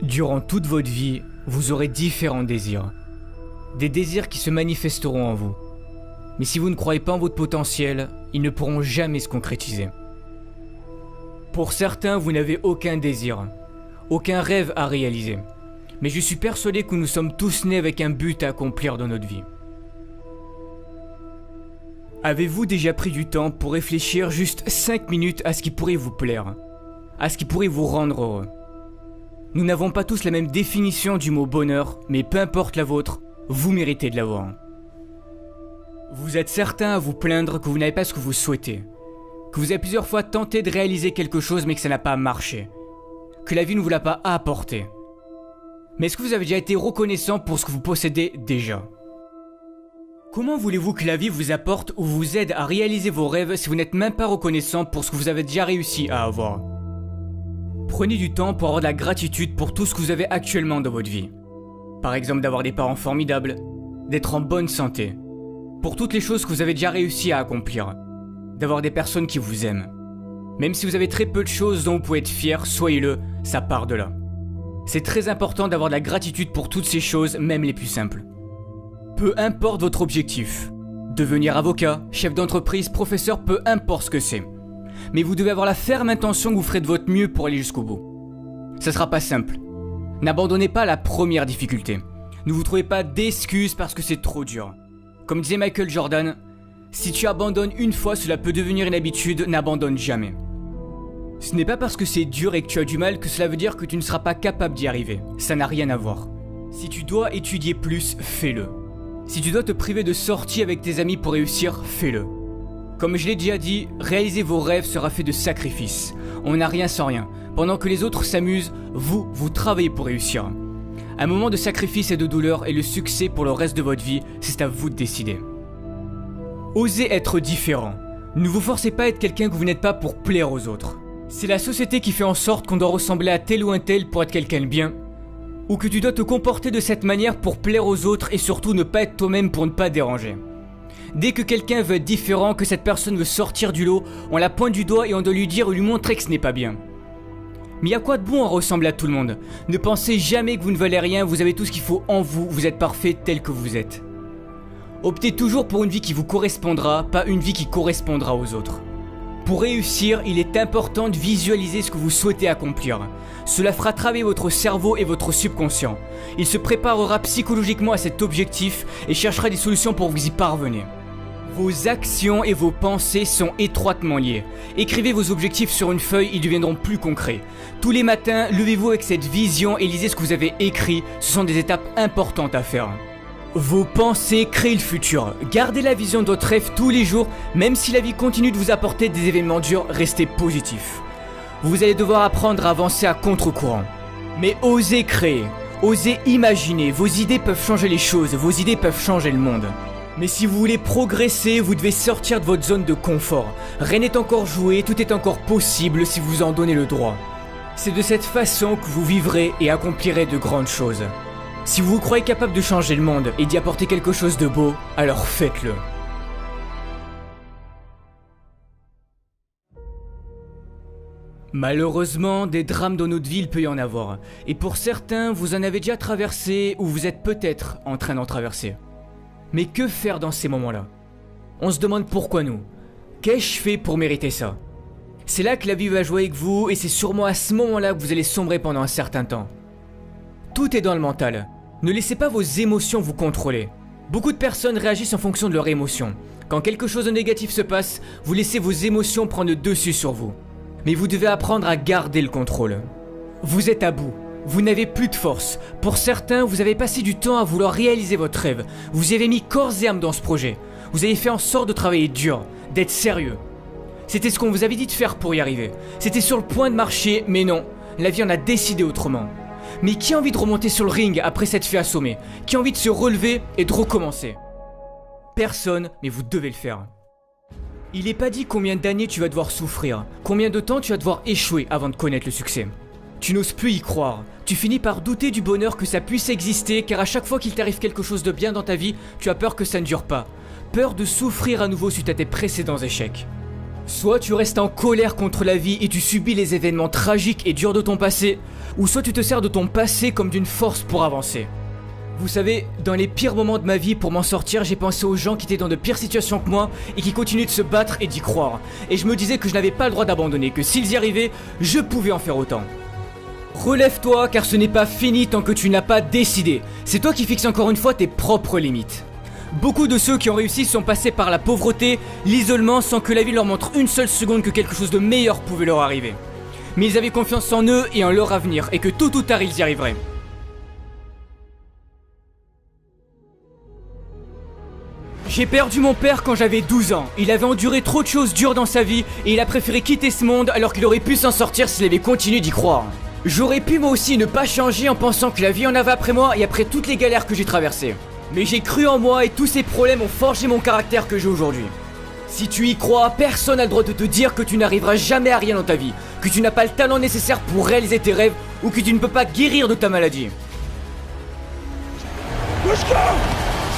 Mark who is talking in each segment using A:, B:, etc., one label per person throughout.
A: Durant toute votre vie, vous aurez différents désirs. Des désirs qui se manifesteront en vous. Mais si vous ne croyez pas en votre potentiel, ils ne pourront jamais se concrétiser. Pour certains, vous n'avez aucun désir, aucun rêve à réaliser. Mais je suis persuadé que nous sommes tous nés avec un but à accomplir dans notre vie. Avez-vous déjà pris du temps pour réfléchir juste 5 minutes à ce qui pourrait vous plaire, à ce qui pourrait vous rendre heureux? Nous n'avons pas tous la même définition du mot bonheur, mais peu importe la vôtre, vous méritez de l'avoir. Vous êtes certain à vous plaindre que vous n'avez pas ce que vous souhaitez, que vous avez plusieurs fois tenté de réaliser quelque chose mais que ça n'a pas marché, que la vie ne vous l'a pas apporté. Mais est-ce que vous avez déjà été reconnaissant pour ce que vous possédez déjà? Comment voulez-vous que la vie vous apporte ou vous aide à réaliser vos rêves si vous n'êtes même pas reconnaissant pour ce que vous avez déjà réussi à avoir? Prenez du temps pour avoir de la gratitude pour tout ce que vous avez actuellement dans votre vie. Par exemple d'avoir des parents formidables, d'être en bonne santé, pour toutes les choses que vous avez déjà réussi à accomplir, d'avoir des personnes qui vous aiment. Même si vous avez très peu de choses dont vous pouvez être fier, soyez-le, ça part de là. C'est très important d'avoir de la gratitude pour toutes ces choses, même les plus simples. Peu importe votre objectif, devenir avocat, chef d'entreprise, professeur, peu importe ce que c'est. Mais vous devez avoir la ferme intention que vous ferez de votre mieux pour aller jusqu'au bout. Ça sera pas simple. N'abandonnez pas la première difficulté. Ne vous trouvez pas d'excuses parce que c'est trop dur. Comme disait Michael Jordan, si tu abandonnes une fois, cela peut devenir une habitude, n'abandonne jamais. Ce n'est pas parce que c'est dur et que tu as du mal que cela veut dire que tu ne seras pas capable d'y arriver. Ça n'a rien à voir. Si tu dois étudier plus, fais-le. Si tu dois te priver de sorties avec tes amis pour réussir, fais-le. Comme je l'ai déjà dit, réaliser vos rêves sera fait de sacrifices. On n'a rien sans rien. Pendant que les autres s'amusent, vous travaillez pour réussir. Un moment de sacrifice et de douleur et le succès pour le reste de votre vie, c'est à vous de décider. Osez être différent. Ne vous forcez pas à être quelqu'un que vous n'êtes pas pour plaire aux autres. C'est la société qui fait en sorte qu'on doit ressembler à tel ou un tel pour être quelqu'un de bien, ou que tu dois te comporter de cette manière pour plaire aux autres et surtout ne pas être toi-même pour ne pas déranger. Dès que quelqu'un veut être différent, que cette personne veut sortir du lot, on la pointe du doigt et on doit lui dire ou lui montrer que ce n'est pas bien. Mais y a quoi de bon à ressembler à tout le monde? Ne pensez jamais que vous ne valez rien, vous avez tout ce qu'il faut en vous, vous êtes parfait tel que vous êtes. Optez toujours pour une vie qui vous correspondra, pas une vie qui correspondra aux autres. Pour réussir, il est important de visualiser ce que vous souhaitez accomplir. Cela fera travailler votre cerveau et votre subconscient. Il se préparera psychologiquement à cet objectif et cherchera des solutions pour vous y parvenir. Vos actions et vos pensées sont étroitement liées. Écrivez vos objectifs sur une feuille, ils deviendront plus concrets. Tous les matins, levez-vous avec cette vision et lisez ce que vous avez écrit. Ce sont des étapes importantes à faire. Vos pensées créent le futur. Gardez la vision de votre rêve tous les jours, même si la vie continue de vous apporter des événements durs, restez positif. Vous allez devoir apprendre à avancer à contre-courant. Mais osez créer, osez imaginer, vos idées peuvent changer les choses, vos idées peuvent changer le monde. Mais si vous voulez progresser, vous devez sortir de votre zone de confort. Rien n'est encore joué, tout est encore possible si vous en donnez le droit. C'est de cette façon que vous vivrez et accomplirez de grandes choses. Si vous vous croyez capable de changer le monde et d'y apporter quelque chose de beau, alors faites-le. Malheureusement, des drames dans notre vie, il peut y en avoir. Et pour certains, vous en avez déjà traversé ou vous êtes peut-être en train d'en traverser. Mais que faire dans ces moments-là? On se demande pourquoi nous. Qu'ai-je fait pour mériter ça? C'est là que la vie va jouer avec vous et c'est sûrement à ce moment-là que vous allez sombrer pendant un certain temps. Tout est dans le mental. Ne laissez pas vos émotions vous contrôler. Beaucoup de personnes réagissent en fonction de leurs émotions. Quand quelque chose de négatif se passe, vous laissez vos émotions prendre le dessus sur vous. Mais vous devez apprendre à garder le contrôle. Vous êtes à bout. Vous n'avez plus de force. Pour certains, vous avez passé du temps à vouloir réaliser votre rêve. Vous y avez mis corps et âme dans ce projet. Vous avez fait en sorte de travailler dur, d'être sérieux. C'était ce qu'on vous avait dit de faire pour y arriver. C'était sur le point de marcher, mais non. La vie en a décidé autrement. Mais qui a envie de remonter sur le ring après s'être fait assommer? Qui a envie de se relever et de recommencer? Personne, mais vous devez le faire. Il n'est pas dit combien d'années tu vas devoir souffrir, combien de temps tu vas devoir échouer avant de connaître le succès. Tu n'oses plus y croire, tu finis par douter du bonheur que ça puisse exister car à chaque fois qu'il t'arrive quelque chose de bien dans ta vie, tu as peur que ça ne dure pas. Peur de souffrir à nouveau suite à tes précédents échecs. Soit tu restes en colère contre la vie et tu subis les événements tragiques et durs de ton passé, ou soit tu te sers de ton passé comme d'une force pour avancer. Vous savez, dans les pires moments de ma vie, pour m'en sortir, j'ai pensé aux gens qui étaient dans de pires situations que moi et qui continuaient de se battre et d'y croire. Et je me disais que je n'avais pas le droit d'abandonner, que s'ils y arrivaient, je pouvais en faire autant. Relève-toi, car ce n'est pas fini tant que tu n'as pas décidé. C'est toi qui fixes encore une fois tes propres limites. Beaucoup de ceux qui ont réussi sont passés par la pauvreté, l'isolement, sans que la vie leur montre une seule seconde que quelque chose de meilleur pouvait leur arriver. Mais ils avaient confiance en eux et en leur avenir, et que tôt ou tard ils y arriveraient. J'ai perdu mon père quand j'avais 12 ans. Il avait enduré trop de choses dures dans sa vie et il a préféré quitter ce monde alors qu'il aurait pu s'en sortir s'il avait continué d'y croire. J'aurais pu moi aussi ne pas changer en pensant que la vie en avait après moi et après toutes les galères que j'ai traversées. Mais j'ai cru en moi et tous ces problèmes ont forgé mon caractère que j'ai aujourd'hui. Si tu y crois, personne n'a le droit de te dire que tu n'arriveras jamais à rien dans ta vie, que tu n'as pas le talent nécessaire pour réaliser tes rêves ou que tu ne peux pas guérir de ta maladie.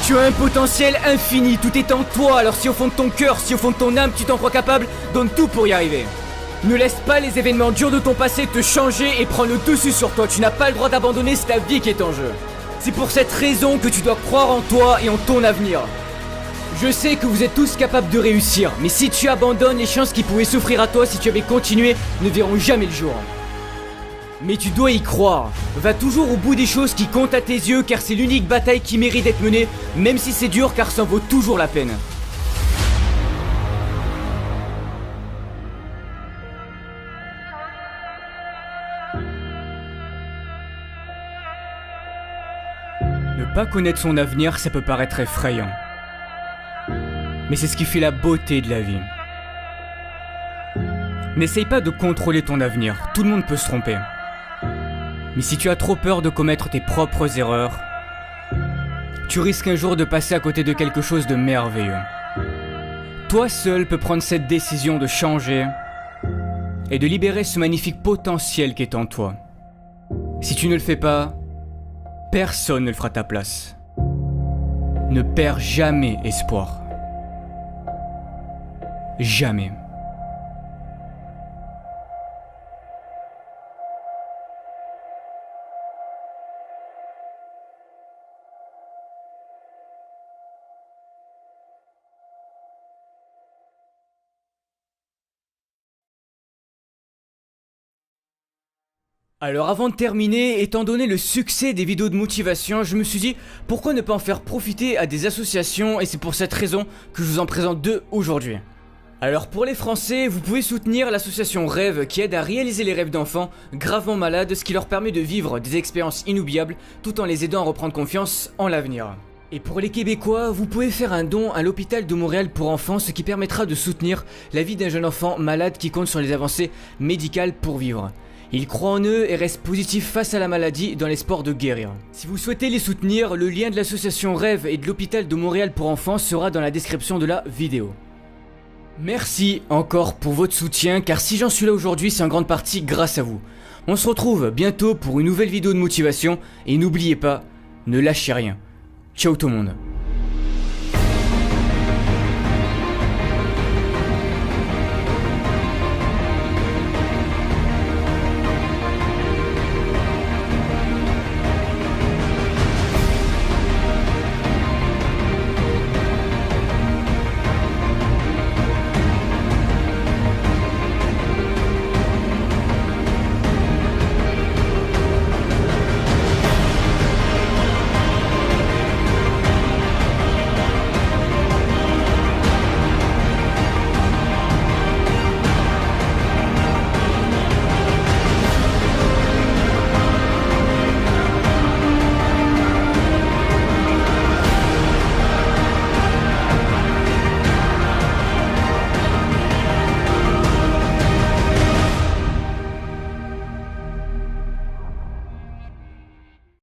A: Tu as un potentiel infini, tout est en toi, alors si au fond de ton cœur, si au fond de ton âme tu t'en crois capable, donne tout pour y arriver. Ne laisse pas les événements durs de ton passé te changer et prendre le dessus sur toi, tu n'as pas le droit d'abandonner, c'est ta vie qui est en jeu. C'est pour cette raison que tu dois croire en toi et en ton avenir. Je sais que vous êtes tous capables de réussir, mais si tu abandonnes, les chances qui pouvaient s'offrir à toi si tu avais continué ne verront jamais le jour. Mais tu dois y croire. Va toujours au bout des choses qui comptent à tes yeux car c'est l'unique bataille qui mérite d'être menée, même si c'est dur car ça en vaut toujours la peine. Ne pas connaître son avenir, ça peut paraître effrayant. Mais c'est ce qui fait la beauté de la vie. N'essaye pas de contrôler ton avenir, tout le monde peut se tromper. Mais si tu as trop peur de commettre tes propres erreurs, tu risques un jour de passer à côté de quelque chose de merveilleux. Toi seul peux prendre cette décision de changer et de libérer ce magnifique potentiel qui est en toi. Si tu ne le fais pas, personne ne le fera à ta place. Ne perds jamais espoir. Jamais. Alors avant de terminer, étant donné le succès des vidéos de motivation, je me suis dit pourquoi ne pas en faire profiter à des associations et c'est pour cette raison que je vous en présente deux aujourd'hui. Alors pour les Français, vous pouvez soutenir l'association Rêve qui aide à réaliser les rêves d'enfants gravement malades, ce qui leur permet de vivre des expériences inoubliables tout en les aidant à reprendre confiance en l'avenir. Et pour les Québécois, vous pouvez faire un don à l'hôpital de Montréal pour enfants, ce qui permettra de soutenir la vie d'un jeune enfant malade qui compte sur les avancées médicales pour vivre. Ils croient en eux et restent positifs face à la maladie dans l'espoir de guérir. Si vous souhaitez les soutenir, le lien de l'association Rêve et de l'hôpital de Montréal pour enfants sera dans la description de la vidéo. Merci encore pour votre soutien, car si j'en suis là aujourd'hui, c'est en grande partie grâce à vous. On se retrouve bientôt pour une nouvelle vidéo de motivation, et n'oubliez pas, ne lâchez rien. Ciao tout le monde.